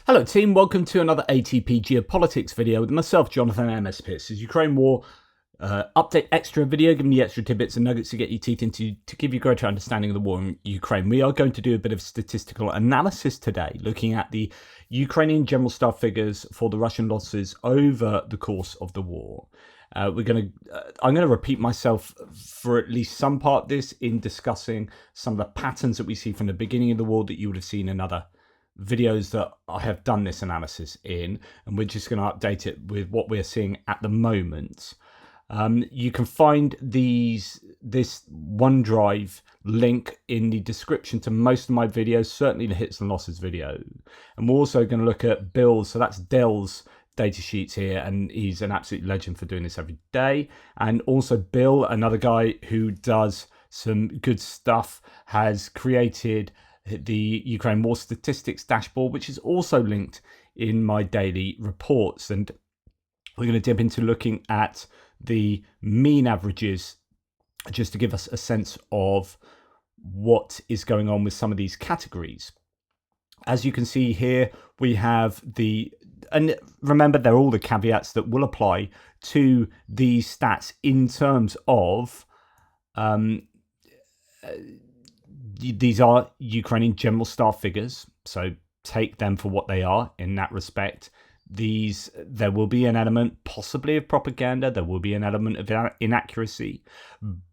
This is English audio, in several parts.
Hello team, welcome to another ATP Geopolitics video with myself, Jonathan MS Pierce. This Ukraine War update extra video, giving you extra tidbits and nuggets to get your teeth into to give you greater understanding of the war in Ukraine. We are going to do a bit of statistical analysis today, looking at the Ukrainian general staff figures for the Russian losses over the course of the war. I'm going to repeat myself for at least some part of this in discussing some of the patterns that we see from the beginning of the war that you would have seen in other videos that I have done this analysis in, and we're just going to update it with what we're seeing at the moment. You can find this OneDrive link in the description to most of my videos, certainly the hits and losses video. And we're also going to look at Bill's, so that's Dell's data sheets here, and he's an absolute legend for doing this every day. And also Bill, another guy who does some good stuff, has created the Ukraine War Statistics dashboard, which is also linked in my daily reports. And we're going to dip into looking at the mean averages just to give us a sense of what is going on with some of these categories. As you can see here, we have and remember, they're all the caveats that will apply to these stats in terms of these are Ukrainian general staff figures, so take them for what they are in that respect. There will be an element possibly of propaganda, there will be an element of inaccuracy,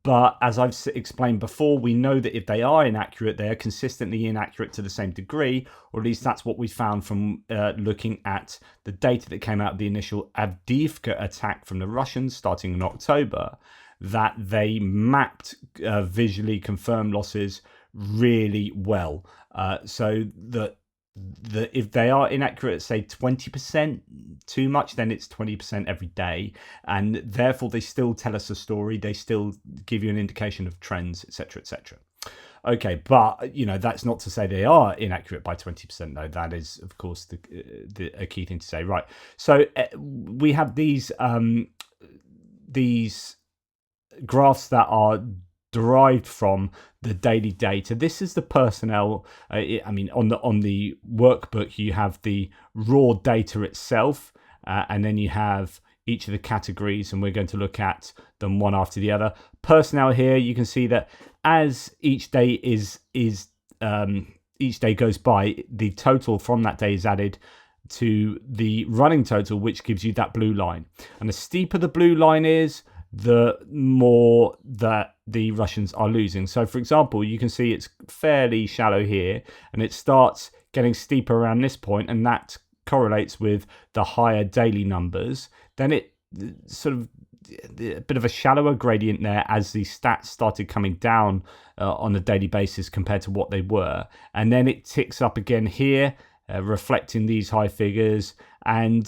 but as I've explained before, we know that if they are inaccurate, they are consistently inaccurate to the same degree, or at least that's what we found from looking at the data that came out of the initial Avdiivka attack from the Russians starting in October, that they mapped visually confirmed losses really well, so that if they are inaccurate, say 20% too much, then it's 20% every day, and therefore they still tell us a story, they still give you an indication of trends, etc., etc. Okay, but that's not to say they are inaccurate by 20%, though. That is, of course, a key thing to say. Right, so we have these graphs that are derived from the daily data. This is the personnel. On the workbook, you have the raw data itself, and then you have each of the categories, and we're going to look at them one after the other. Personnel here, you can see that as each day each day goes by, the total from that day is added to the running total, which gives you that blue line. And the steeper the blue line is, the more that the Russians are losing. So, for example, you can see it's fairly shallow here, and it starts getting steeper around this point, and that correlates with the higher daily numbers. Then it sort of a bit of a shallower gradient there as the stats started coming down on a daily basis compared to what they were, and then it ticks up again here, reflecting these high figures. And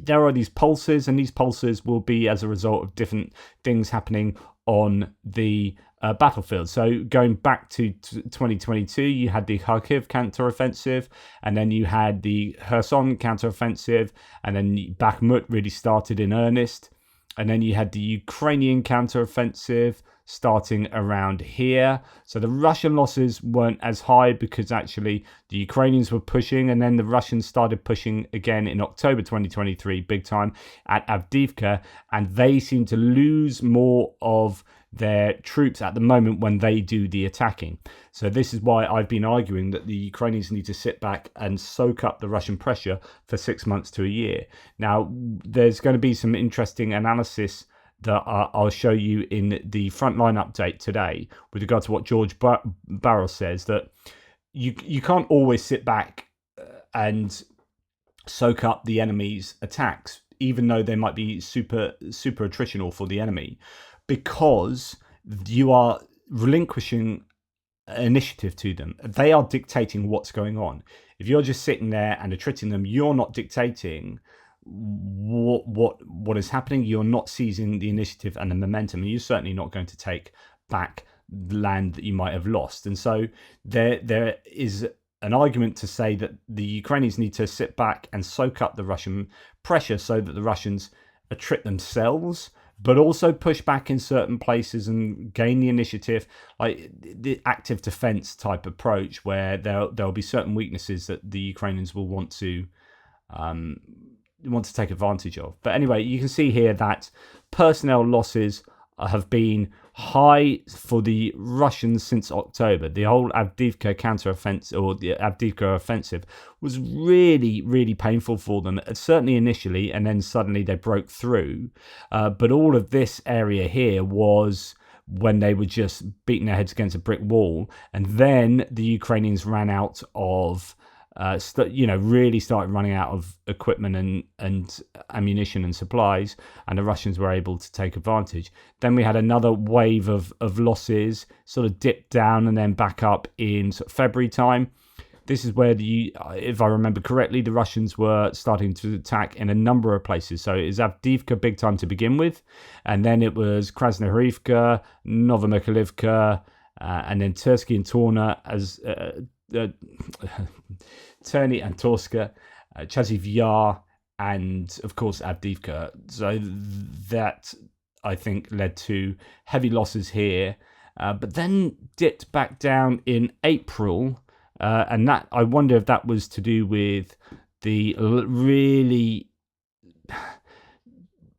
there are these pulses, and these pulses will be as a result of different things happening on the battlefield. So going back to 2022, you had the Kharkiv counteroffensive, and then you had the Kherson counteroffensive, and then Bakhmut really started in earnest, and then you had the Ukrainian counteroffensive starting around here. So the Russian losses weren't as high because actually the Ukrainians were pushing, and then the Russians started pushing again in October 2023 big time at Avdiivka, and they seem to lose more of their troops at the moment when they do the attacking. So this is why I've been arguing that the Ukrainians need to sit back and soak up the Russian pressure for 6 months to a year. Now, there's going to be some interesting analysis that I'll show you in the frontline update today with regard to what George Barros says, that you can't always sit back and soak up the enemy's attacks, even though they might be super attritional for the enemy, because you are relinquishing initiative to them. They are dictating what's going on. If you're just sitting there and attriting them, you're not dictating what is happening. You're not seizing the initiative and the momentum, and you're certainly not going to take back land that you might have lost. And so there is an argument to say that the Ukrainians need to sit back and soak up the Russian pressure so that the Russians attrit themselves but also push back in certain places and gain the initiative, like the active defense type approach, where there'll be certain weaknesses that the Ukrainians will want to take advantage of. But anyway, you can see here that personnel losses have been high for the Russians since October. The whole Avdiivka counteroffensive, or the Avdiivka offensive, was really, really painful for them, certainly initially, and then suddenly they broke through. But all of this area here was when they were just beating their heads against a brick wall, and then the Ukrainians ran out of really started running out of equipment and ammunition and supplies, and the Russians were able to take advantage. Then we had another wave of losses, sort of dipped down and then back up in sort of February time. This is where if I remember correctly, the Russians were starting to attack in a number of places. So it was Avdiivka big time to begin with, and then it was Krasnohorivka, Novomykhailivka, and then Tersky and Torna as Terny and Torska, Chasiv Yar, and of course Avdiivka. So that, I think, led to heavy losses here, but then dipped back down in April, and that, I wonder if that was to do with the really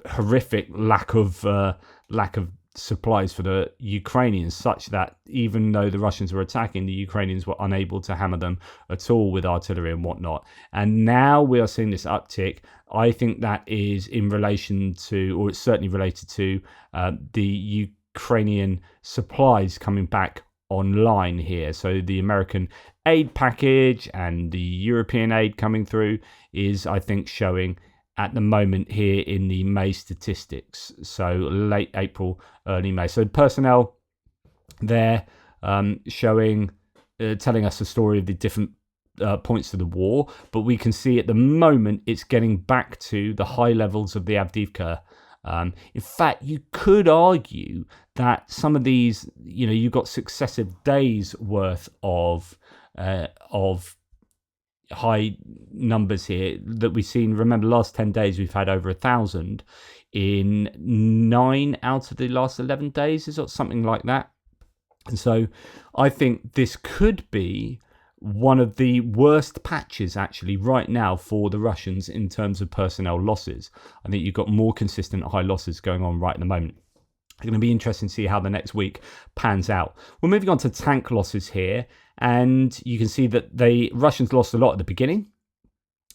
horrific lack of supplies for the Ukrainians, such that even though the Russians were attacking, the Ukrainians were unable to hammer them at all with artillery and whatnot. And now we are seeing this uptick. I think that is in relation to, or it's certainly related to, the Ukrainian supplies coming back online here. So the American aid package and the European aid coming through is, I think, showing at the moment here in the May statistics. So late April, early May. So personnel there showing, telling us the story of the different points of the war. But we can see at the moment it's getting back to the high levels of the Avdiivka. In fact, you could argue that some of these, you've got successive days worth of high numbers here that we've seen. Remember, last 10 days we've had over 1,000 in 9 out of the last 11 days, is something like that. And so I think this could be one of the worst patches actually right now for the Russians in terms of personnel losses. I think you've got more consistent high losses going on right at the moment. It's going to be interesting to see how the next week pans out. We're moving on to tank losses here, and you can see that the Russians lost a lot at the beginning.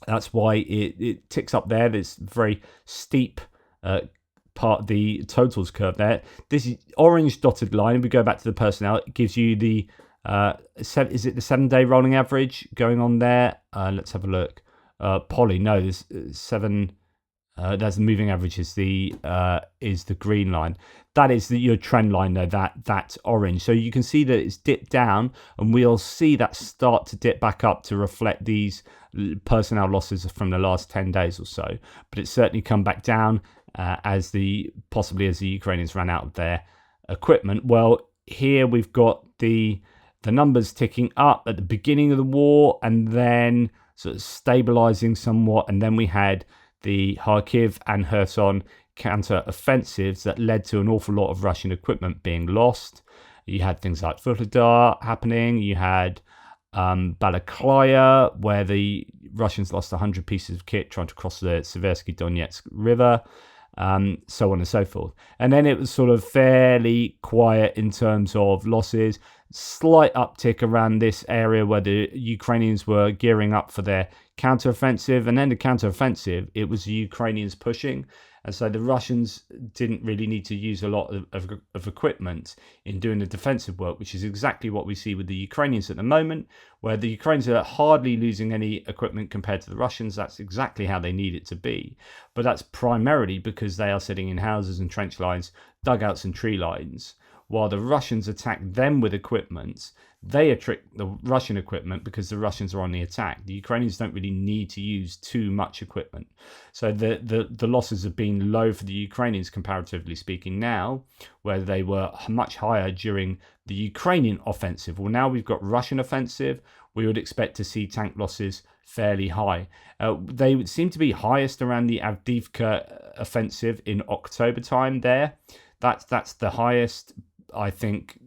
That's why it ticks up there. This very steep part of the totals curve there. This is orange dotted line. If we go back to the personnel, it gives you the is it the 7-day rolling average going on there? Let's have a look. No, there's 7. That's the moving average is the green line. That is your trend line though, that orange. So you can see that it's dipped down, and we'll see that start to dip back up to reflect these personnel losses from the last 10 days or so. But it's certainly come back down as the Ukrainians ran out of their equipment. Well, here we've got the numbers ticking up at the beginning of the war and then sort of stabilizing somewhat, and then we had the Kharkiv and Kherson counter-offensives that led to an awful lot of Russian equipment being lost. You had things like Vuhledar happening. You had Balaklaya, where the Russians lost 100 pieces of kit trying to cross the Seversky Donetsk River, so on and so forth. And then it was sort of fairly quiet in terms of losses. Slight uptick around this area where the Ukrainians were gearing up for their counteroffensive, and then the counteroffensive, it was the Ukrainians pushing, and so the Russians didn't really need to use a lot of equipment in doing the defensive work, which is exactly what we see with the Ukrainians at the moment, where the Ukrainians are hardly losing any equipment compared to the Russians. That's exactly how they need it to be, but that's primarily because they are sitting in houses and trench lines, dugouts and tree lines. While the Russians attack them with equipment, they trick the Russian equipment because the Russians are on the attack. The Ukrainians don't really need to use too much equipment. So the losses have been low for the Ukrainians, comparatively speaking, now, where they were much higher during the Ukrainian offensive. Well, now we've got Russian offensive. We would expect to see tank losses fairly high. They seem to be highest around the Avdiivka offensive in October time there. That's the highest, I think.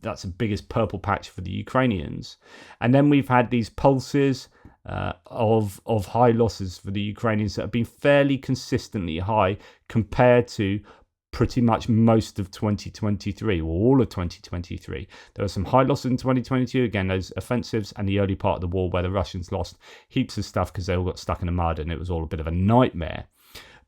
That's the biggest purple patch for the Ukrainians. And then we've had these pulses of high losses for the Ukrainians that have been fairly consistently high compared to pretty much most of 2023, or all of 2023. There were some high losses in 2022, again, those offensives and the early part of the war where the Russians lost heaps of stuff because they all got stuck in the mud and it was all a bit of a nightmare.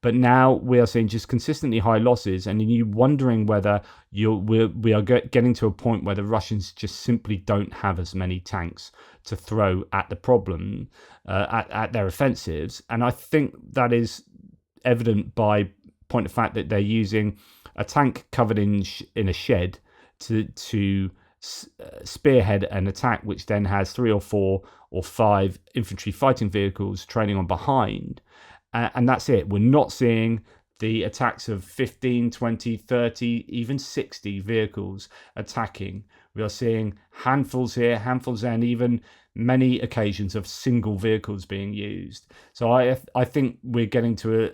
But now we are seeing just consistently high losses, and you're wondering whether we are getting to a point where the Russians just simply don't have as many tanks to throw at the problem, at their offensives. And I think that is evident by point of fact that they're using a tank covered in a shed to spearhead an attack, which then has 3 or 4 or 5 infantry fighting vehicles trailing on behind. And that's it. We're not seeing the attacks of 15, 20, 30, even 60 vehicles attacking. We are seeing handfuls here, handfuls there, and even many occasions of single vehicles being used. So I think we're getting to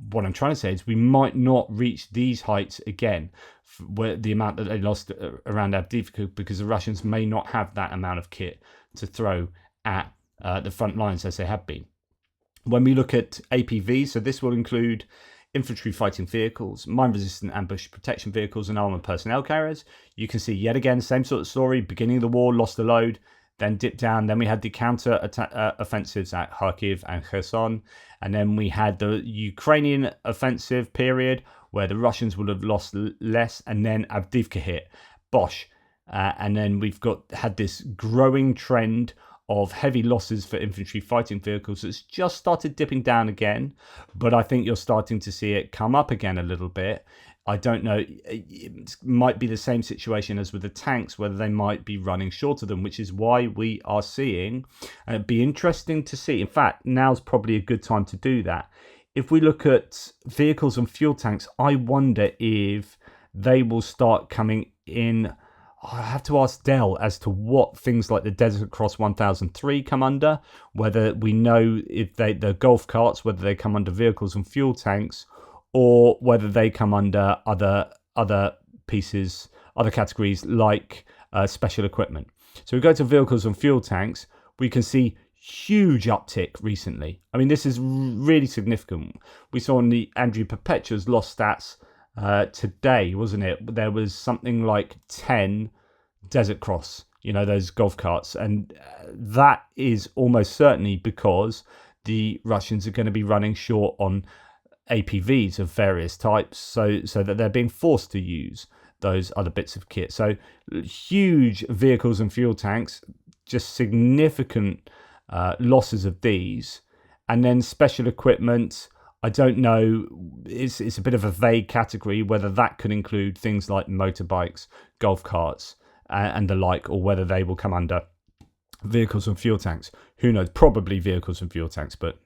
what I'm trying to say is we might not reach these heights again, where the amount that they lost around Avdiivka, because the Russians may not have that amount of kit to throw at the front lines as they have been. When we look at APV, so this will include infantry fighting vehicles, mine-resistant ambush protection vehicles, and armoured personnel carriers. You can see yet again, same sort of story. Beginning of the war, lost a load, then dipped down. Then we had the counter offensives at Kharkiv and Kherson. And then we had the Ukrainian offensive period where the Russians would have lost less. And then Avdiivka hit, Bosch. And then we've had this growing trend of heavy losses for infantry fighting vehicles. It's just started dipping down again, but I think you're starting to see it come up again a little bit. I don't know, it might be the same situation as with the tanks, whether they might be running short of them, which is why we are seeing, and it'd be interesting to see. In fact, now's probably a good time to do that. If we look at vehicles and fuel tanks, I wonder if they will start coming in. I have to ask Dell as to what things like the Desert Cross 1003 come under, whether we know if the golf carts, whether they come under vehicles and fuel tanks, or whether they come under other pieces, other categories like special equipment. So we go to vehicles and fuel tanks, we can see huge uptick recently. I mean, this is really significant. We saw in the Andrew Perpetua's lost stats today, wasn't it? There was something like 10 Desert Cross, those golf carts, and that is almost certainly because the Russians are going to be running short on APVs of various types, so that they're being forced to use those other bits of kit. So huge vehicles and fuel tanks, just significant losses of these. And then special equipment, I don't know, it's a bit of a vague category, whether that could include things like motorbikes, golf carts, and the like, or whether they will come under vehicles and fuel tanks. Who knows? Probably vehicles and fuel tanks, but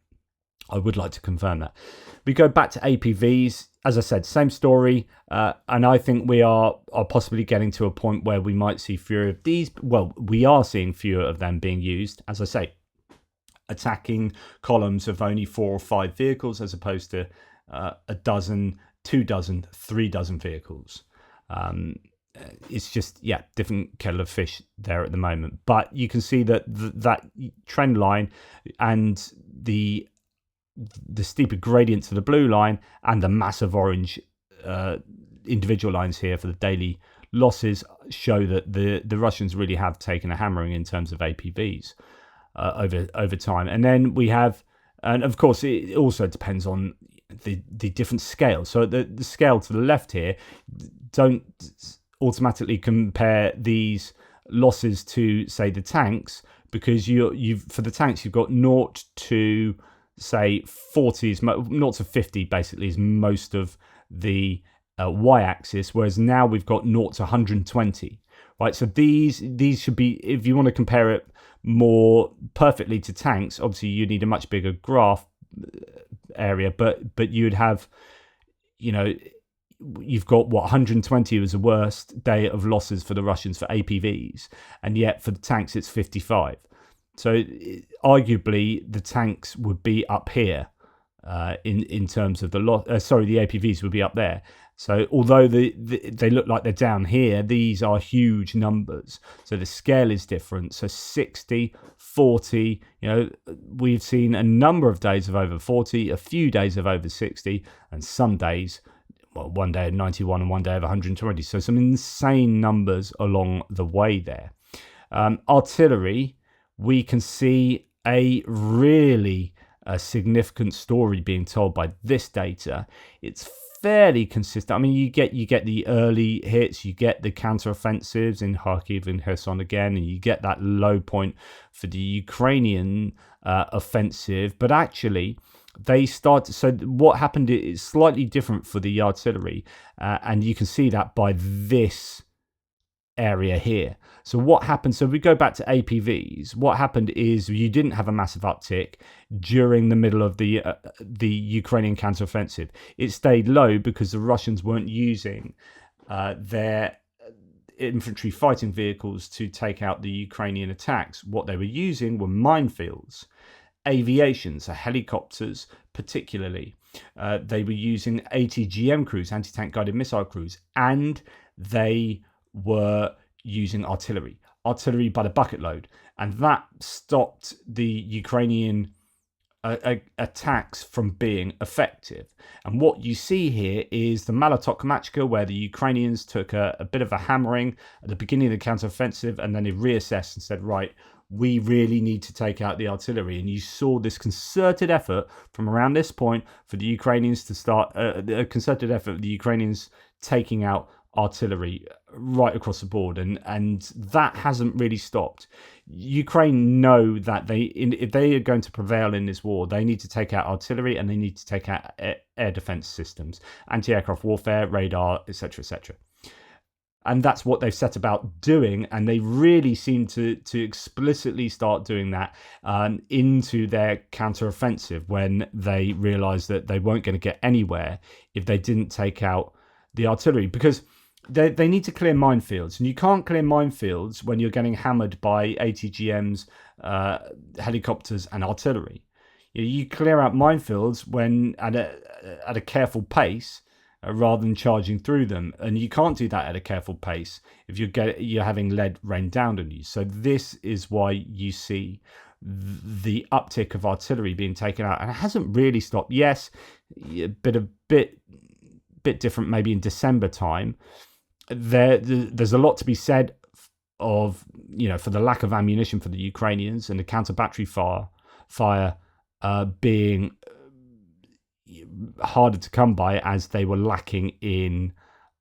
I would like to confirm that. We go back to APVs. As I said, same story, and I think we are possibly getting to a point where we might see fewer of these. Well, we are seeing fewer of them being used, as I say, attacking columns of only 4 or 5 vehicles as opposed to a dozen, 2 dozen, 3 dozen vehicles. It's just, different kettle of fish there at the moment. But you can see that that trend line and the steeper gradient to the blue line and the massive orange individual lines here for the daily losses show that the Russians really have taken a hammering in terms of APVs over time. And then we have, and of course it also depends on the different scale. So the scale to the left here, don't automatically compare these losses to, say, the tanks, because you've for the tanks you've got 0 to say 40 is 0 to 50 basically is most of the y-axis, whereas now we've got 0 to 120, right? So these should be, if you want to compare it more perfectly to tanks, obviously you need a much bigger graph area, but you'd have, you've got 120 was the worst day of losses for the Russians for APVs, and yet for the tanks it's 55. So arguably the tanks would be up here in terms of the the APVs would be up there. So although they look like they're down here, these are huge numbers. So the scale is different. So 60, 40, we've seen a number of days of over 40, a few days of over 60, and some days, well, one day of 91 and one day of 120. So some insane numbers along the way there. Artillery, we can see a really significant story being told by this data. It's fairly consistent. I mean, you get the early hits, you get the counteroffensives in Kharkiv and Kherson again, and you get that low point for the Ukrainian offensive. But actually, they start. So what happened is slightly different for the artillery, and you can see that by this area here. So what happened? So we go back to APVs. What happened is you didn't have a massive uptick during the middle of the Ukrainian counteroffensive. It stayed low because the Russians weren't using their infantry fighting vehicles to take out the Ukrainian attacks. What they were using were minefields, aviation, so helicopters particularly. They were using ATGM crews, anti-tank guided missile crews, and they were using artillery by the bucket load, and that stopped the Ukrainian attacks from being effective. And what you see here is the Malatok-Kamachka, where the Ukrainians took a bit of a hammering at the beginning of the counteroffensive, and then they reassessed and said, right, we really need to take out the artillery. And you saw this concerted effort from around this point for the Ukrainians to start a concerted effort of the Ukrainians taking out artillery right across the board, and that hasn't really stopped. Ukraine know that if they are going to prevail in this war, they need to take out artillery and they need to take out air defense systems, anti-aircraft warfare, radar, etc., etc. And that's what they've set about doing, and they really seem to explicitly start doing that into their counteroffensive when they realise that they weren't going to get anywhere if they didn't take out the artillery, because they need to clear minefields, and you can't clear minefields when you're getting hammered by ATGMs, helicopters, and artillery. You clear out minefields when at a careful pace, rather than charging through them, and you can't do that at a careful pace if you're having lead rain down on you. So this is why you see the uptick of artillery being taken out, and it hasn't really stopped. Yes, a bit different maybe in December time. There's a lot to be said of, for the lack of ammunition for the Ukrainians and the counter battery fire being harder to come by as they were lacking in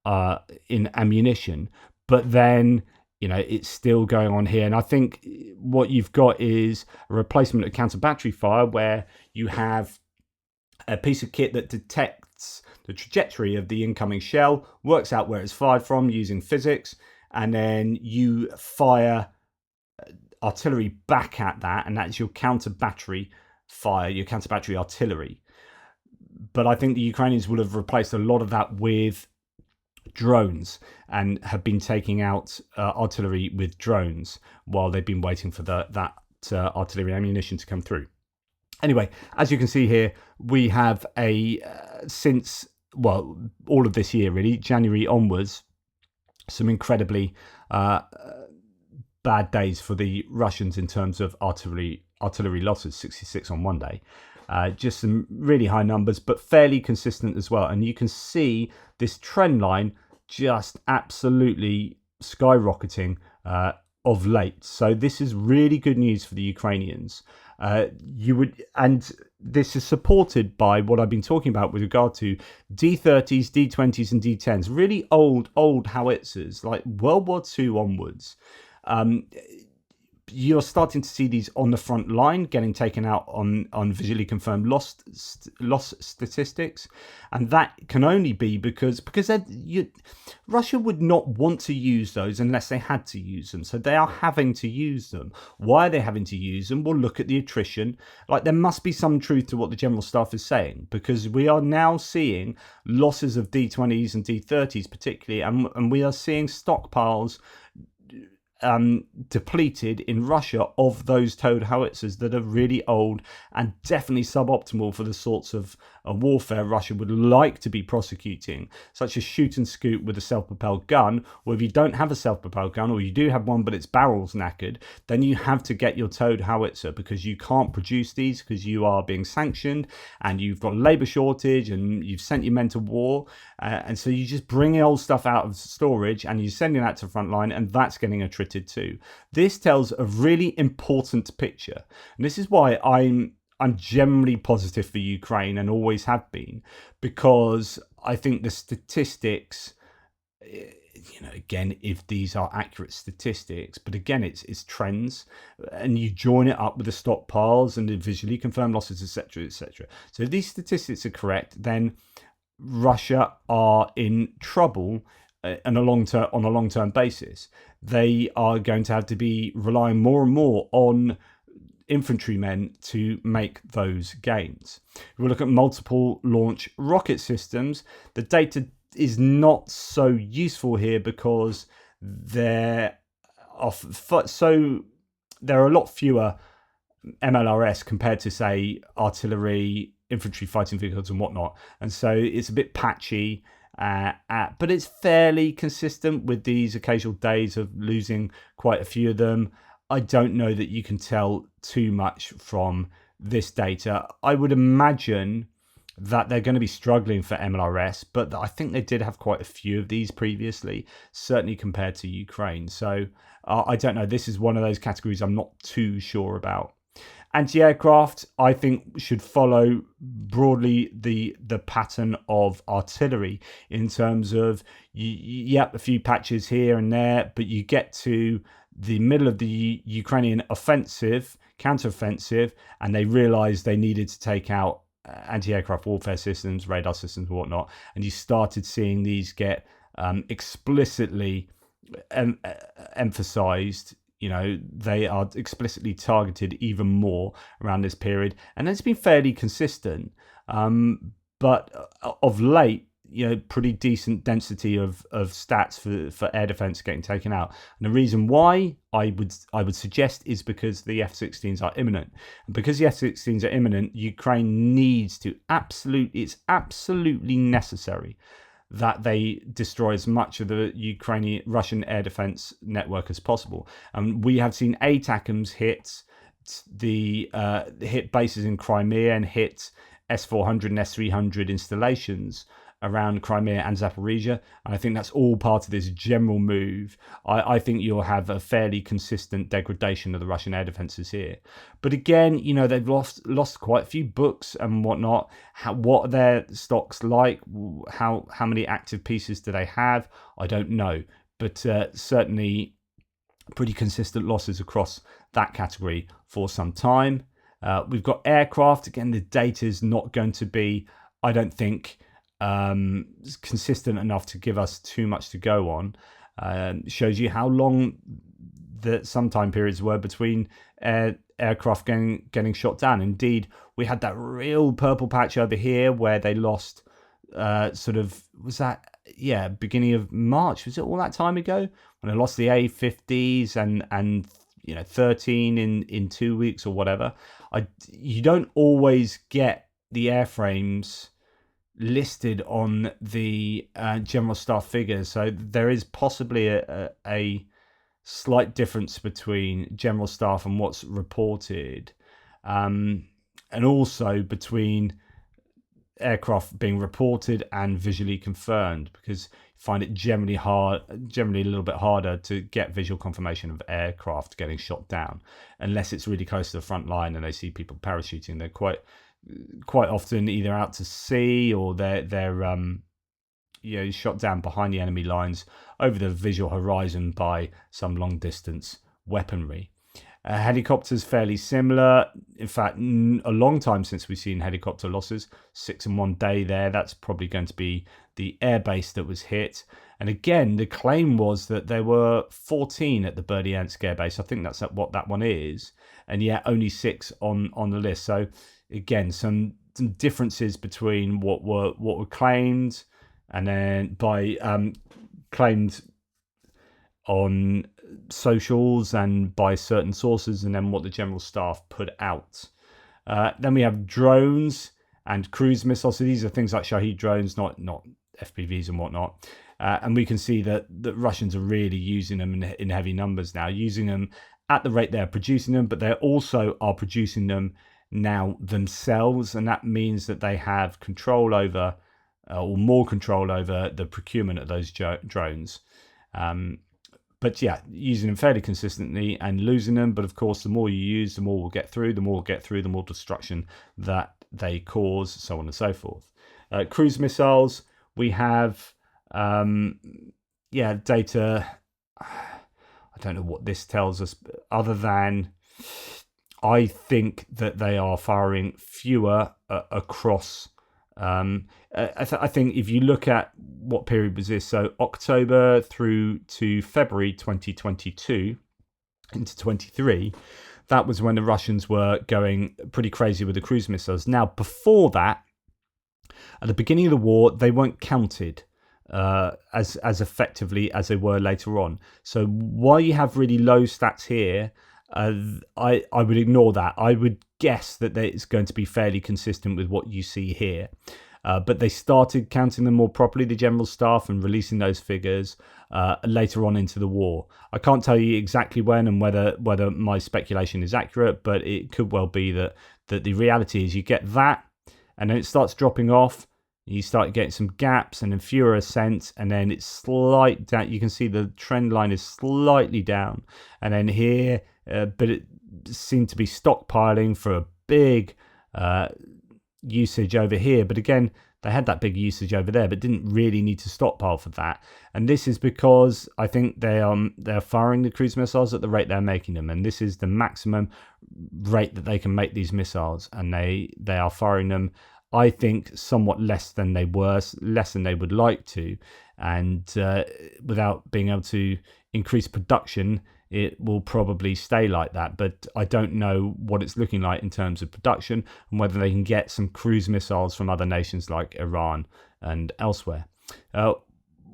ammunition. But then it's still going on here, and I think what you've got is a replacement of counter battery fire, where you have a piece of kit that detects the trajectory of the incoming shell, works out where it's fired from using physics, and then you fire artillery back at that, and that's your counter battery fire, your counter battery artillery. But I think the Ukrainians will have replaced a lot of that with drones and have been taking out artillery with drones while they've been waiting for that artillery ammunition to come through. Anyway, as you can see here, we have since all of this year, really, January onwards, some incredibly bad days for the Russians in terms of artillery losses, 66 on one day. Just some really high numbers, but fairly consistent as well. And you can see this trend line just absolutely skyrocketing of late. So this is really good news for the Ukrainians. And this is supported by what I've been talking about with regard to D30s, D20s, and D10s, really old howitzers, like World War II onwards. You're starting to see these on the front line getting taken out on visually confirmed loss statistics, and that can only be because Russia would not want to use those unless they had to use them. So they are having to use them. Why are they having to use them? Well, look at the attrition. Like, there must be some truth to what the General Staff is saying, because we are now seeing losses of D20s and D30s particularly, and we are seeing stockpiles depleted in Russia of those towed howitzers that are really old and definitely suboptimal for the sorts of warfare Russia would like to be prosecuting, such as shoot and scoot with a self-propelled gun, or if you don't have a self-propelled gun, or you do have one but its barrel's knackered, then you have to get your towed howitzer, because you can't produce these because you are being sanctioned and you've got labour shortage and you've sent your men to war, and so you just bring old stuff out of storage and you're sending that to the front line, and that's getting attrited too. This tells a really important picture, and this is why I'm generally positive for Ukraine and always have been, because I think the statistics, again, if these are accurate statistics, but again, it's trends, and you join it up with the stockpiles and the visually confirmed losses, etc., etc. So if these statistics are correct, then Russia are in trouble on a long-term basis. They are going to have to be relying more and more on infantrymen to make those gains. If we look at multiple launch rocket systems, the data is not so useful here because there are a lot fewer MLRS compared to, say, artillery, infantry fighting vehicles and whatnot, and so it's a bit patchy, but it's fairly consistent with these occasional days of losing quite a few of them. I don't know that you can tell too much from this data. I would imagine that they're going to be struggling for MLRS, but I think they did have quite a few of these previously, certainly compared to Ukraine. So I don't know. This is one of those categories I'm not too sure about. Anti-aircraft, I think, should follow broadly the pattern of artillery in terms of, a few patches here and there, but you get to the middle of the Ukrainian offensive, counteroffensive, and they realized they needed to take out anti-aircraft warfare systems, radar systems, and whatnot, and you started seeing these get explicitly emphasized. They are explicitly targeted even more around this period, and it's been fairly consistent. But of late, pretty decent density of stats for air defense getting taken out. And the reason why I would suggest is because the F-16s are imminent. And because the F-16s are imminent, Ukraine needs to it's absolutely necessary that they destroy as much of the Russian air defense network as possible. And we have seen ATACMS hit hit bases in Crimea and hit S-400 and S-300 installations around Crimea and Zaporizhia, and I think that's all part of this general move. I think you'll have a fairly consistent degradation of the Russian air defences here. But again, they've lost quite a few books and whatnot. What are their stocks like? How many active pieces do they have? I don't know, but certainly pretty consistent losses across that category for some time. We've got aircraft. Again, the data is not going to be, I don't think, consistent enough to give us too much to go on. Shows you how long some time periods were between aircraft getting shot down. Indeed, we had that real purple patch over here where they lost beginning of March. Was it all that time ago when they lost the A-50s and 13 in 2 weeks or whatever? You don't always get the airframes listed on the general staff figures, so there is possibly a slight difference between general staff and what's reported, and also between aircraft being reported and visually confirmed, because you find it generally a little bit harder to get visual confirmation of aircraft getting shot down unless it's really close to the front line and they see people parachuting. They're quite often either out to sea or they're shot down behind the enemy lines over the visual horizon by some long distance weaponry. Helicopters fairly similar. In fact, a long time since we've seen helicopter losses. 6 in one day there. That's probably going to be the airbase that was hit. And again, the claim was that there were 14 at the Berdyansk airbase. I think that's what that one is, and yet only 6 on the list. So again, some differences between what were claimed and then by claimed on socials and by certain sources, and then what the general staff put out. Then we have drones and cruise missiles. So these are things like Shahed drones, not FPVs and whatnot. And we can see that the Russians are really using them in heavy numbers now, using them at the rate they're producing them, but they also are producing them now themselves. And that means that they have control over, or more control over, the procurement of those drones. But yeah, using them fairly consistently and losing them. But of course, the more you use, the more we'll get through, the more destruction that they cause, so on and so forth. Cruise missiles, we have, data. I don't know what this tells us, other than I think that they are firing fewer across. I think if you look at what period was this, so October through to February 2022 into 23, that was when the Russians were going pretty crazy with the cruise missiles. Now, before that, at the beginning of the war, they weren't counted as effectively as they were later on. So while you have really low stats here, I would ignore that. I would guess that it's going to be fairly consistent with what you see here. But they started counting them more properly, the general staff, and releasing those figures later on into the war. I can't tell you exactly when and whether my speculation is accurate, but it could well be that the reality is you get that, and then it starts dropping off. You start getting some gaps and then fewer ascents, and then it's slight down. You can see the trend line is slightly down, and then here, but it seemed to be stockpiling for a big usage over here. But again, they had that big usage over there, but didn't really need to stockpile for that. And this is because I think they're firing the cruise missiles at the rate they're making them, and this is the maximum rate that they can make these missiles, and they are firing them, I think, somewhat less than they would like to, and without being able to increase production, it will probably stay like that. But I don't know what it's looking like in terms of production and whether they can get some cruise missiles from other nations like Iran and elsewhere.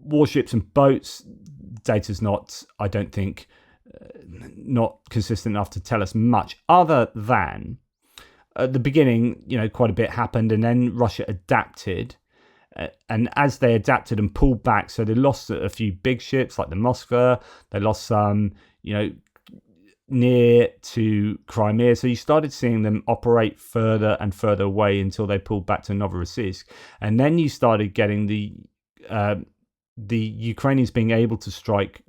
Warships and boats, data's not, I don't think, not consistent enough to tell us much, other than at the beginning, quite a bit happened, and then Russia adapted. And as they adapted and pulled back, so they lost a few big ships like the Moskva, they lost some, near to Crimea. So you started seeing them operate further and further away until they pulled back to Novorossiysk. And then you started getting the Ukrainians being able to strike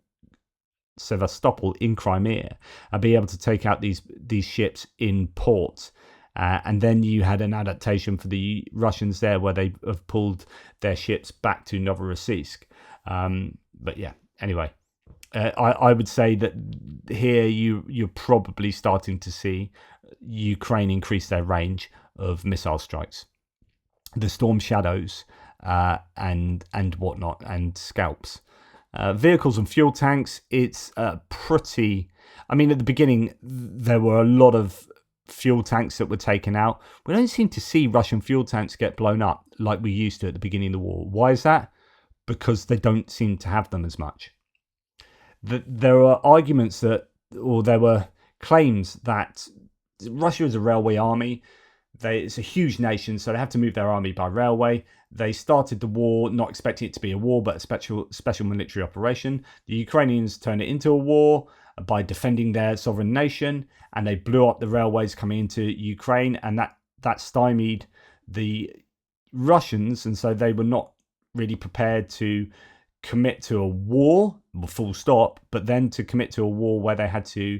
Sevastopol in Crimea and be able to take out these ships in port. And then you had an adaptation for the Russians there, where they have pulled their ships back to Novorossiysk. But yeah, anyway, I would say that here you're probably starting to see Ukraine increase their range of missile strikes, the Storm Shadows and whatnot, and Scalps. Vehicles and fuel tanks, it's pretty. I mean, at the beginning there were a lot of fuel tanks that were taken out. We don't seem to see Russian fuel tanks get blown up like we used to at the beginning of the war. Why is that? Because they don't seem to have them as much. There are arguments there were claims that Russia is a railway army. It's a huge nation, so they have to move their army by railway. They started the war not expecting it to be a war, but a special military operation. The Ukrainians turned it into a war by defending their sovereign nation, and they blew up the railways coming into Ukraine, and that stymied the Russians, and so they were not really prepared to commit to a war, full stop, but then to commit to a war where they had to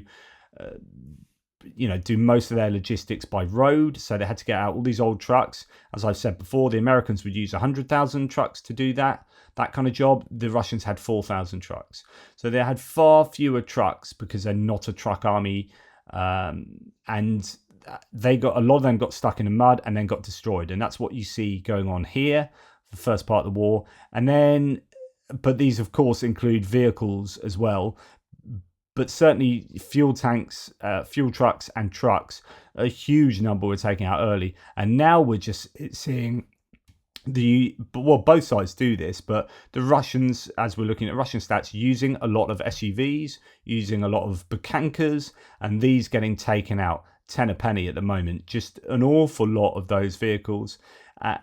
do most of their logistics by road. So they had to get out all these old trucks. As I've said before, the Americans would use 100,000 trucks to do that kind of job. The Russians had 4,000 trucks. So they had far fewer trucks because they're not a truck army. And a lot of them got stuck in the mud and then got destroyed. And that's what you see going on here, the first part of the war. And then, but these of course include vehicles as well. But certainly fuel tanks, fuel trucks and trucks, a huge number were taken out early. And now we're just seeing both sides do this, but the Russians, as we're looking at Russian stats, using a lot of SUVs, using a lot of Bukankas, and these getting taken out 10 a penny at the moment. Just an awful lot of those vehicles.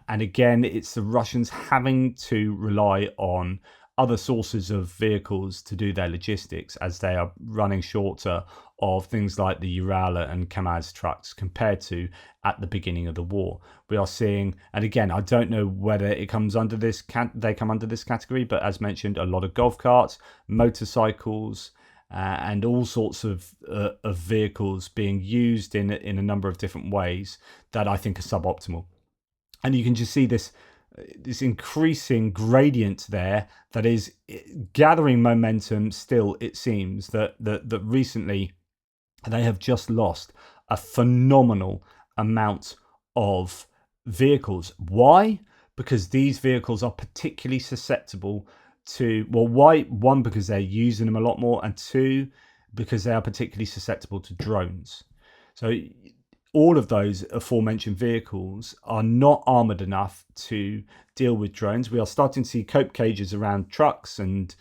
And again, it's the Russians having to rely on other sources of vehicles to do their logistics, as they are running shorter of things like the Urala and Kamaz trucks compared to at the beginning of the war. We are seeing, and again, I don't know whether it comes under this they come under this category, but as mentioned, a lot of golf carts, motorcycles, and all sorts of vehicles being used in a number of different ways that I think are suboptimal. And you can just see this increasing gradient there that is gathering momentum still. It seems that recently they have just lost a phenomenal amount of vehicles. Why? Because these vehicles are particularly susceptible to, well, why? One, because they're using them a lot more, and two, because they are particularly susceptible to drones. So all of those aforementioned vehicles are not armored enough to deal with drones. We are starting to see cope cages around trucks and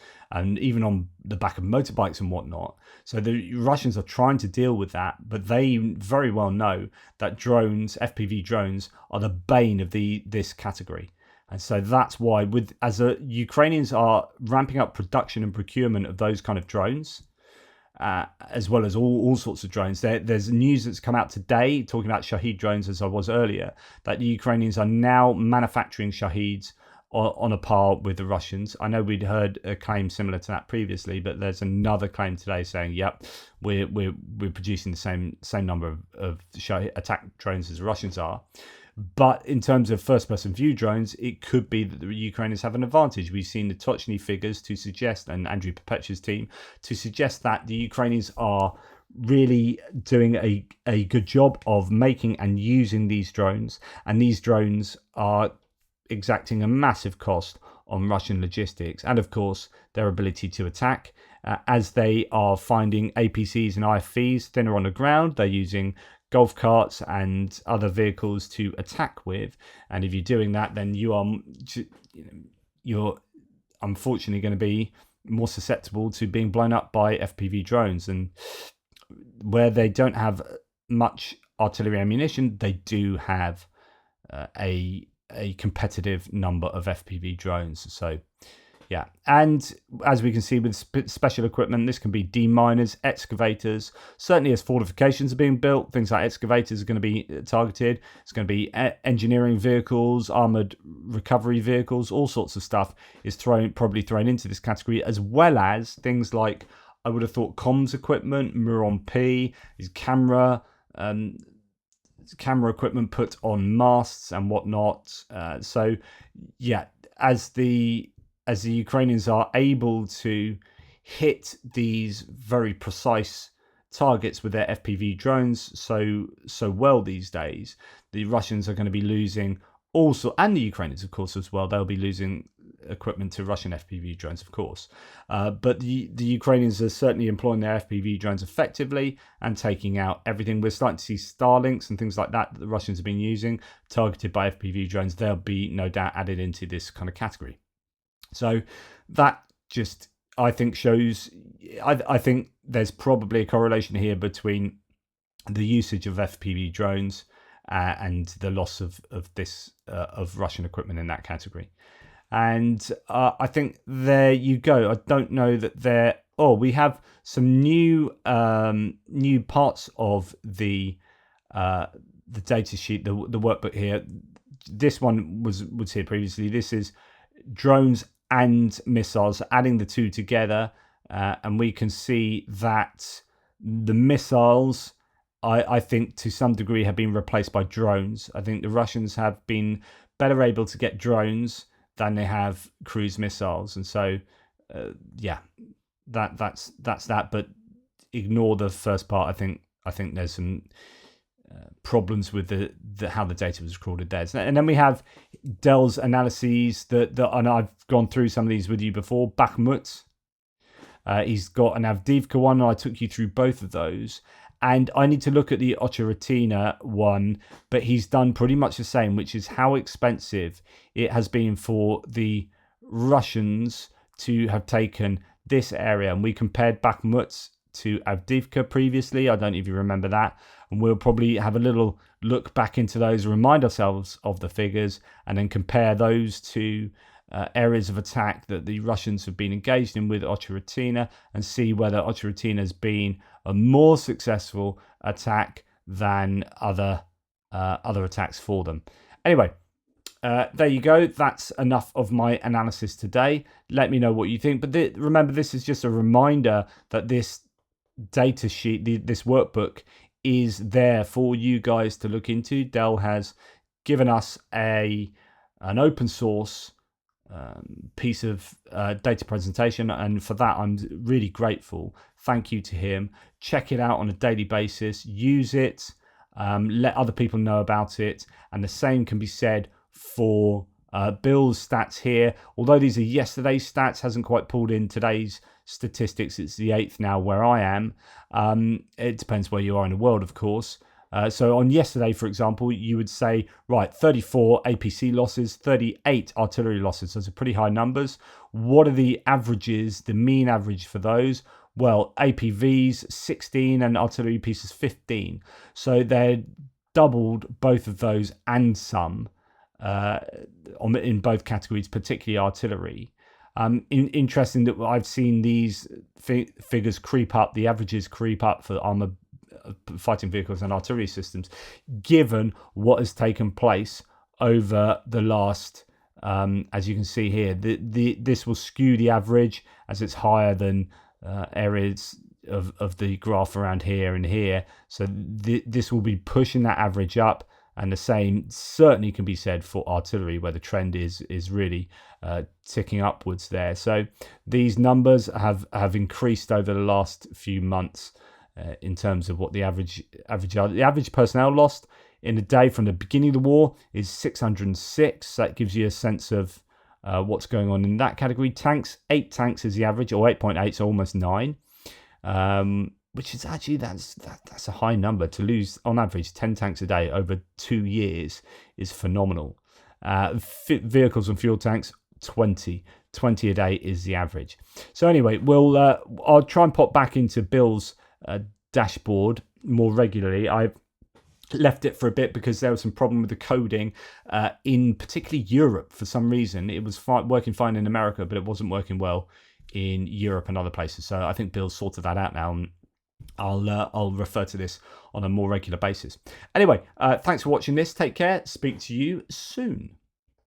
even on the back of motorbikes and whatnot. So the Russians are trying to deal with that, but they very well know that drones, FPV drones, are the bane of this category. And so that's why, Ukrainians are ramping up production and procurement of those kind of drones, as well as all sorts of drones. There's news that's come out today talking about Shahed drones, as I was earlier, that the Ukrainians are now manufacturing Shaheeds on a par with the Russians. I know we'd heard a claim similar to that previously, but there's another claim today saying, yep, we're producing the same number of Shahed attack drones as the Russians are. But in terms of first-person view drones, it could be that the Ukrainians have an advantage. We've seen the Tochny figures to suggest, and Andrew Perpetua's team, to suggest that the Ukrainians are really doing a good job of making and using these drones. And these drones are exacting a massive cost on Russian logistics. And of course, their ability to attack. As they are finding APCs and IFVs thinner on the ground, they're using golf carts and other vehicles to attack with, and if you're doing that, then you're unfortunately going to be more susceptible to being blown up by FPV drones. And where they don't have much artillery ammunition, they do have a competitive number of FPV drones. So yeah, and as we can see with special equipment, this can be deminers, excavators. Certainly as fortifications are being built, things like excavators are going to be targeted. It's going to be engineering vehicles, armoured recovery vehicles, all sorts of stuff is probably thrown into this category, as well as things like, I would have thought, comms equipment, Muron P, is camera equipment put on masts and whatnot. So yeah, as the Ukrainians are able to hit these very precise targets with their FPV drones so well these days, the Russians are going to be losing also, and the Ukrainians of course as well, they'll be losing equipment to Russian FPV drones of course. But the Ukrainians are certainly employing their FPV drones effectively and taking out everything. We're starting to see Starlinks and things like that the Russians have been using targeted by FPV drones. They'll be no doubt added into this kind of category. So that just, I think, shows, I think there's probably a correlation here between the usage of FPV drones and the loss of Russian equipment in that category. And I think there you go. I don't know that we have some new parts of the data sheet, the workbook here. This one was here previously. This is drones and missiles, adding the two together, and we can see that the missiles, I think to some degree, have been replaced by drones. I think the Russians have been better able to get drones than they have cruise missiles, and so that's that. But ignore the first part. I think there's some problems with the how the data was recorded there. And then we have Dell's analyses that and I've gone through some of these with you before. Bakhmut, he's got an Avdiivka one, and I took you through both of those. And I need to look at the Ocheritina one, but he's done pretty much the same, which is how expensive it has been for the Russians to have taken this area. And we compared Bakhmut to Avdiivka previously. I don't know if you remember that. And we'll probably have a little look back into those, remind ourselves of the figures, and then compare those to areas of attack that the Russians have been engaged in with Ocheritina, and see whether Ocheritina has been a more successful attack than other attacks for them. Anyway, there you go. That's enough of my analysis today. Let me know what you think. But remember, this is just a reminder that this data sheet, this workbook, is there for you guys to look into. Dell has given us an open source piece of data presentation, and for that I'm really grateful. Thank you to him. Check it out on a daily basis. Use it. Let other people know about it. And the same can be said for Bill's stats here. Although these are yesterday's stats, hasn't quite pulled in today's statistics. It's the 8th now where I am. It depends where you are in the world, of course. So on yesterday, for example, you would say, right, 34 APC losses, 38 artillery losses. Those are pretty high numbers. What are the averages, the mean average for those? Well, APVs 16 and artillery pieces 15. So they're doubled both of those and some in both categories, particularly artillery. Interesting that I've seen these figures creep up, the averages creep up for armor fighting vehicles and artillery systems, given what has taken place over the last, as you can see here, this will skew the average as it's higher than areas of the graph around here and here. So this will be pushing that average up, and the same certainly can be said for artillery, where the trend is really ticking upwards there. So these numbers have increased over the last few months. In terms of what the average are. The average personnel lost in a day from the beginning of the war is 606. That gives you a sense of what's going on in that category. Tanks, 8 tanks is the average, or 8.8, so almost 9. Which is actually, that's a high number. To lose on average 10 tanks a day over 2 years is phenomenal. Vehicles and fuel tanks, 20 a day is the average. So anyway, I'll try and pop back into Bill's dashboard more regularly. I've left it for a bit because there was some problem with the coding in particularly Europe for some reason. It was working fine in America, but it wasn't working well in Europe and other places. So I think Bill's sorted that out now, and I'll refer to this on a more regular basis. Anyway, thanks for watching this. Take care. Speak to you soon.